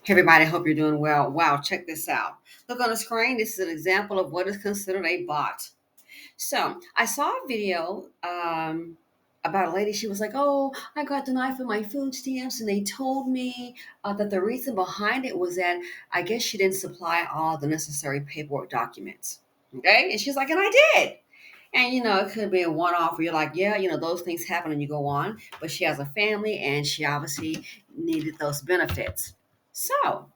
Hey everybody, I hope you're doing well. Wow, check this out. Look on the screen. This is an example of what is considered a bot. So I saw a video about a lady. She was like, "Oh, I got denied for my food stamps, and they told me that the reason behind it was that I guess she didn't supply all the necessary paperwork documents." Okay, and she's like, "And I did." And it could be a one-off where you're like, yeah, those things happen and you go on. But she has a family and she obviously needed those benefits. So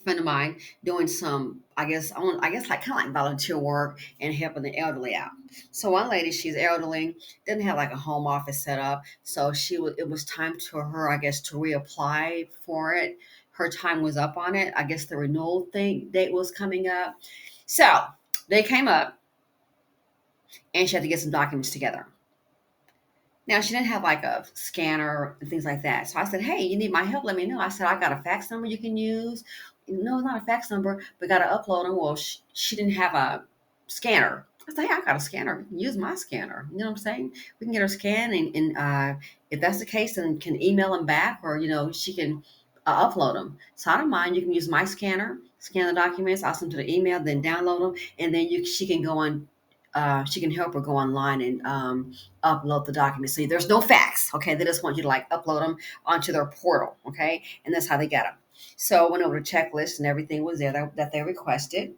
friend of mine doing some, I guess like kind of like volunteer work and helping the elderly out. So one lady, she's elderly, didn't have like a home office set up, so it was time to her, I guess, to reapply for it. Her time was up on it. I guess the renewal thing date was coming up. So they came up and she had to get some documents together. Now she didn't have like a scanner and things like that. So I said, "Hey, you need my help? Let me know." I said, "I got a fax number you can use." No, it's not a fax number. We got to upload them. Well, she didn't have a scanner. I said, "Hey, I got a scanner. You can use my scanner." You know what I'm saying? We can get her scan, and if that's the case, then can email them back, or she can upload them. So I don't mind. You can use my scanner, scan the documents, I'll send them to the email, then download them, and then she can go on. She can help her go online and upload the documents. So there's no fax. Okay, they just want you to like upload them onto their portal. Okay, and that's how they get them. So I went over the checklist and everything was there that they requested.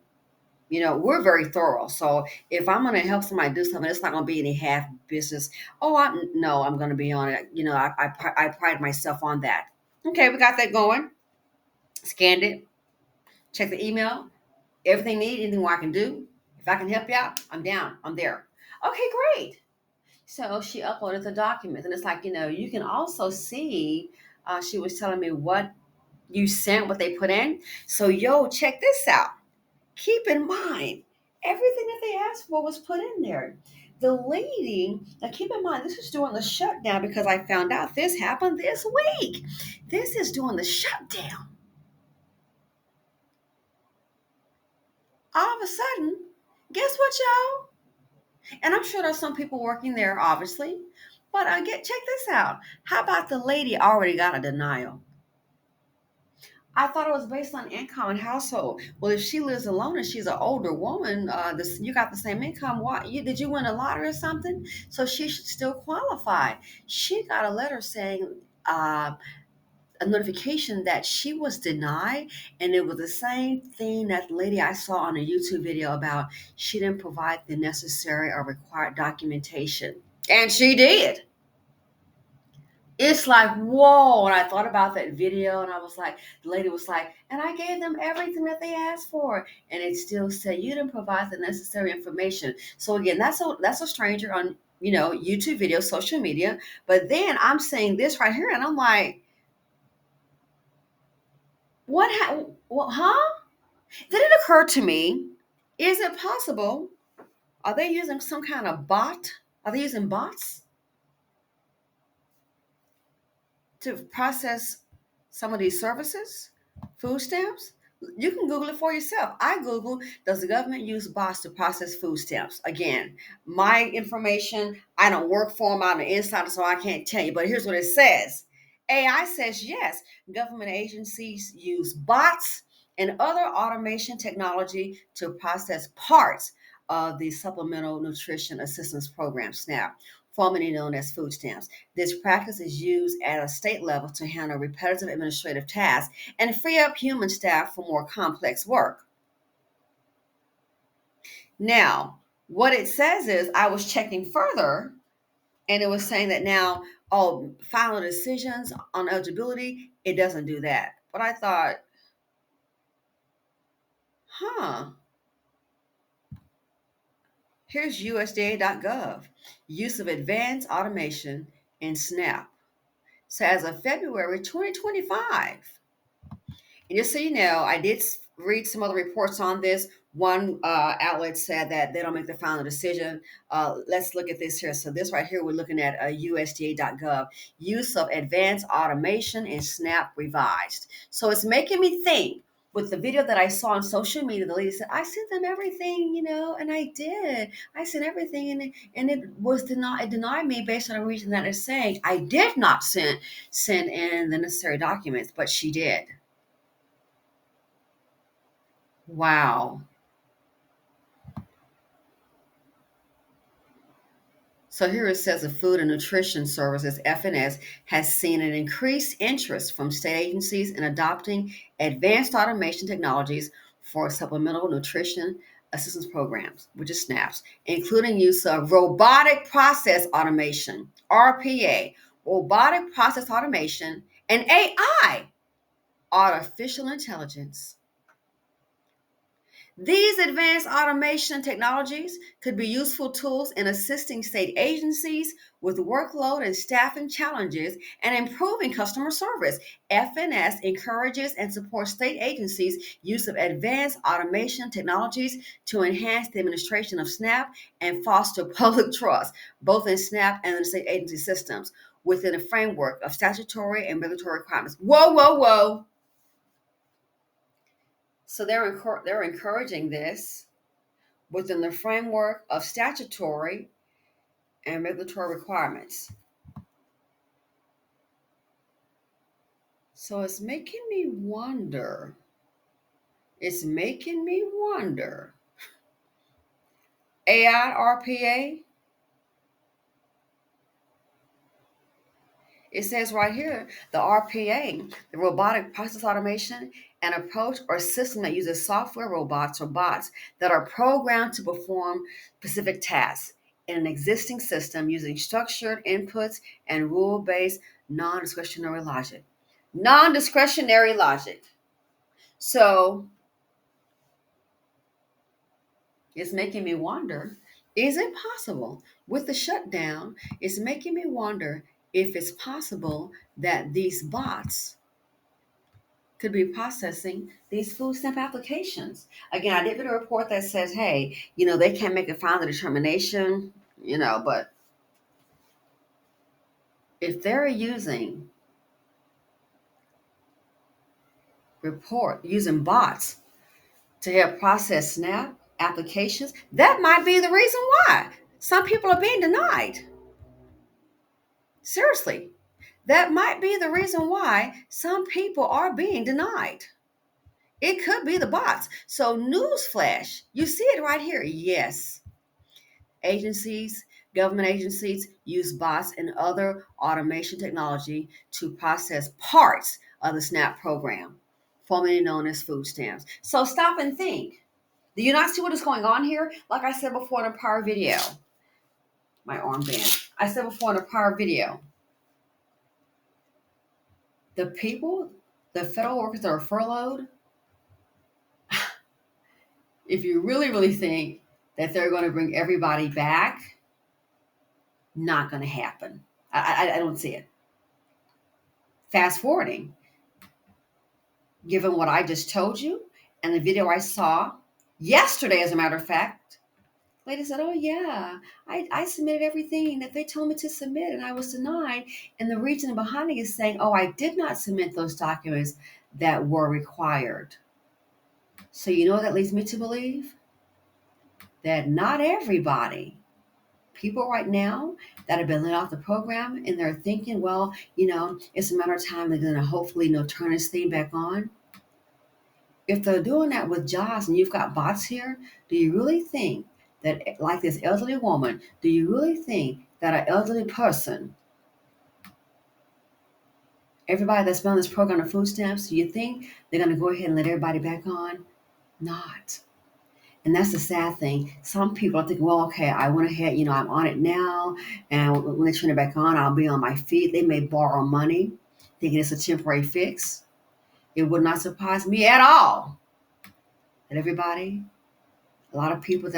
We're very thorough. So if I'm going to help somebody do something, it's not going to be any half business. Oh, I'm going to be on it. I pride myself on that. Okay, we got that going. Scanned it. Check the email. Everything need anything I can do. If I can help you out, I'm down. I'm there. Okay, great. So she uploaded the documents, and it's like, you can also see, she was telling me what you sent, what they put in. So, check this out. Keep in mind, everything that they asked for was put in there. The lady, now keep in mind, this is during the shutdown because I found out this happened this week. This is during the shutdown. All of a sudden, guess what, y'all? And I'm sure there's some people working there, obviously. But check this out. How about the lady already got a denial? I thought it was based on income and household. Well, if she lives alone and she's an older woman, you got the same income. Why? Did you win a lottery or something? So she should still qualify. She got a letter saying a notification that she was denied, and it was the same thing that lady I saw on a YouTube video about. She didn't provide the necessary or required documentation, and she did. It's like, whoa. And I thought about that video and I was like, the lady was like, and I gave them everything that they asked for. And it still said you didn't provide the necessary information. So again, that's a stranger on, YouTube video, social media. But then I'm saying this right here and I'm like, what, huh? Then it occurred to me, is it possible? Are they using some kind of bot? Are they using bots to process some of these services, food stamps? You can Google it for yourself. I Google, does the government use bots to process food stamps? Again, my information, I don't work for them, I'm an insider, so I can't tell you. But here's what it says. AI says yes, government agencies use bots and other automation technology to process parts of the Supplemental Nutrition Assistance Program, SNAP, formerly known as food stamps. This practice is used at a state level to handle repetitive administrative tasks and free up human staff for more complex work. Now, what it says is I was checking further and it was saying that now, final decisions on eligibility, it doesn't do that. But I thought, huh, here's USDA.gov, use of advanced automation in SNAP. So as of February 2025, and just so you know, I did read some other reports on this. One outlet said that they don't make the final decision. Let's look at this here. So this right here, we're looking at USDA.gov, use of advanced automation in SNAP revised. So it's making me think with the video that I saw on social media, the lady said, I sent them everything, and I did. I sent everything and it was denied. It denied me based on a reason that it's saying I did not send in the necessary documents, but she did. Wow. So here it says the Food and Nutrition Services (FNS) has seen an increased interest from state agencies in adopting advanced automation technologies for supplemental nutrition assistance programs, which is SNAPs, including use of robotic process automation (RPA), robotic process automation, and AI, artificial intelligence. These advanced automation technologies could be useful tools in assisting state agencies with workload and staffing challenges and improving customer service. FNS encourages and supports state agencies' use of advanced automation technologies to enhance the administration of SNAP and foster public trust, both in SNAP and in state agency systems, within a framework of statutory and regulatory requirements. Whoa, whoa, whoa. So they're encouraging this within the framework of statutory and regulatory requirements. So it's making me wonder. It's making me wonder. AI RPA, it says right here the RPA, the robotic process automation, an approach or system that uses software robots or bots that are programmed to perform specific tasks in an existing system using structured inputs and rule based non discretionary logic. Non discretionary logic. So it's making me wonder, is it possible with the shutdown? It's making me wonder if it's possible that these bots could be processing these food stamp applications. Again, I did get a report that says, hey, they can't make a final determination, but if they're using bots to help process SNAP applications, that might be the reason why some people are being denied. Seriously, that might be the reason why some people are being denied. It could be the bots. So, newsflash, you see it right here. Yes, agencies, government agencies use bots and other automation technology to process parts of the SNAP program, formerly known as food stamps. So, stop and think. Do you not see what is going on here? Like I said before in a prior video, my armband. I said before in a prior video, the people, the federal workers that are furloughed, if you really, really think that they're going to bring everybody back, not going to happen. I don't see it. Fast forwarding, given what I just told you and the video I saw yesterday, as a matter of fact, lady said, oh, yeah, I submitted everything that they told me to submit and I was denied. And the reason behind it is saying, oh, I did not submit those documents that were required. So, you know what that leads me to believe? That not everybody, people right now that have been let off the program and they're thinking, well, it's a matter of time they're going to hopefully turn this thing back on. If they're doing that with jobs and you've got bots here, do you really think that, like this elderly woman, do you really think that an elderly person, everybody that's been on this program of food stamps, do you think they're going to go ahead and let everybody back on? Not. And that's the sad thing. Some people are thinking, well, okay, I went ahead, I'm on it now. And when they turn it back on, I'll be on my feet. They may borrow money, thinking it's a temporary fix. It would not surprise me at all that a lot of people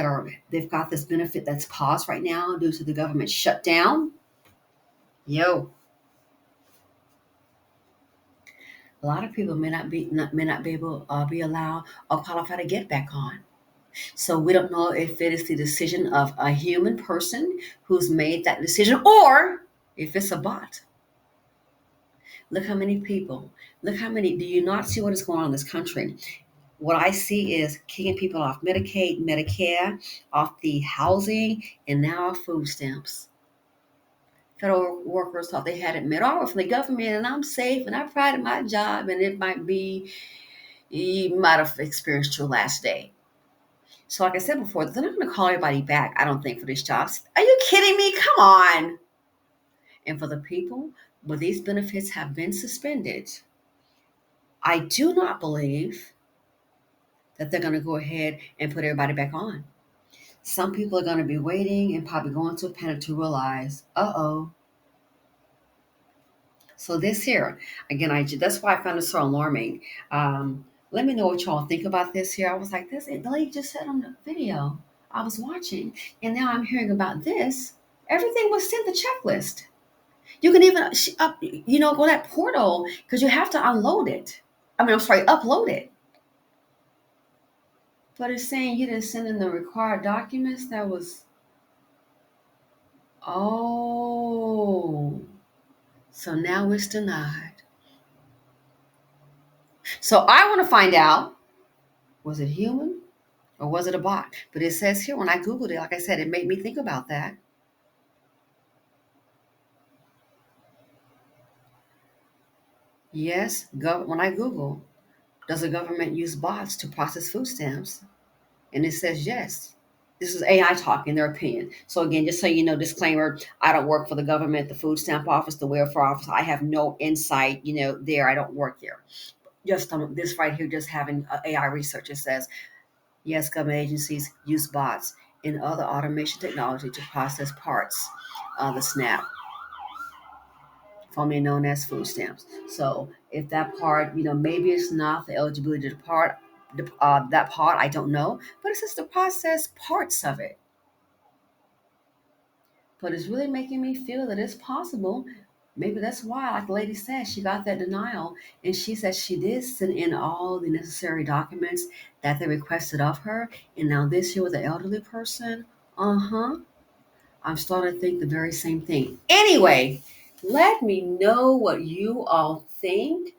they've got this benefit that's paused right now due to the government shutdown. A lot of people may not be able be allowed or qualified to get back on. So we don't know if it is the decision of a human person who's made that decision or if it's a bot. Look how many people, look how many, do you not see what is going on in this country? What I see is kicking people off Medicaid, Medicare, off the housing, and now off food stamps. Federal workers thought they had it made all from the government and I'm safe and I'm proud of my job and it might be you might have experienced your last day. So, like I said before, they're not going to call everybody back, I don't think, for these jobs. Are you kidding me? Come on. And for the people where these benefits have been suspended, I do not believe that they're going to go ahead and put everybody back on. Some people are going to be waiting and probably going to a panic to realize, uh-oh. So this here, again, that's why I found it so alarming. Let me know what y'all think about this here. I was like, this, the lady just said on the video I was watching, and now I'm hearing about this. Everything was sent the checklist. You can even, go that portal because you have to unload it. I'm sorry, upload it. But it's saying you didn't send in the required documents. That was, oh, so now it's denied. So I want to find out, was it human or was it a bot? But it says here, when I Googled it, like I said, it made me think about that. Yes, when I Google, does the government use bots to process food stamps? And it says yes. This is AI talking their opinion. So again, just so you know, disclaimer, I don't work for the government, the food stamp office, the welfare office. I have no insight, there. I don't work there. Just this right here, just having AI research, it says, yes, government agencies use bots and other automation technology to process parts of the SNAP, formerly known as food stamps. So if that part, maybe it's not the eligibility to part, that part, I don't know, but it's just to process parts of it. But it's really making me feel that it's possible. Maybe that's why, like the lady said, she got that denial. And she said she did send in all the necessary documents that they requested of her. And now this year with the elderly person, uh-huh, I'm starting to think the very same thing. Anyway, let me know what you all think.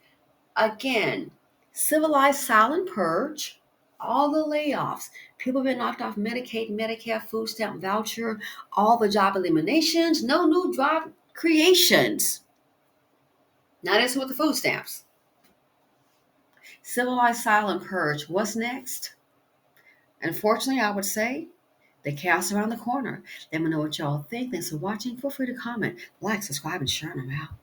Again, civilized silent purge, all the layoffs, people been knocked off Medicaid, Medicare, food stamp voucher, all the job eliminations, no new job creations. Now this with the food stamps. Civilized silent purge. What's next? Unfortunately, I would say the chaos around the corner. Let me know what y'all think. Thanks for watching. Feel free to comment, like, subscribe, and share them out.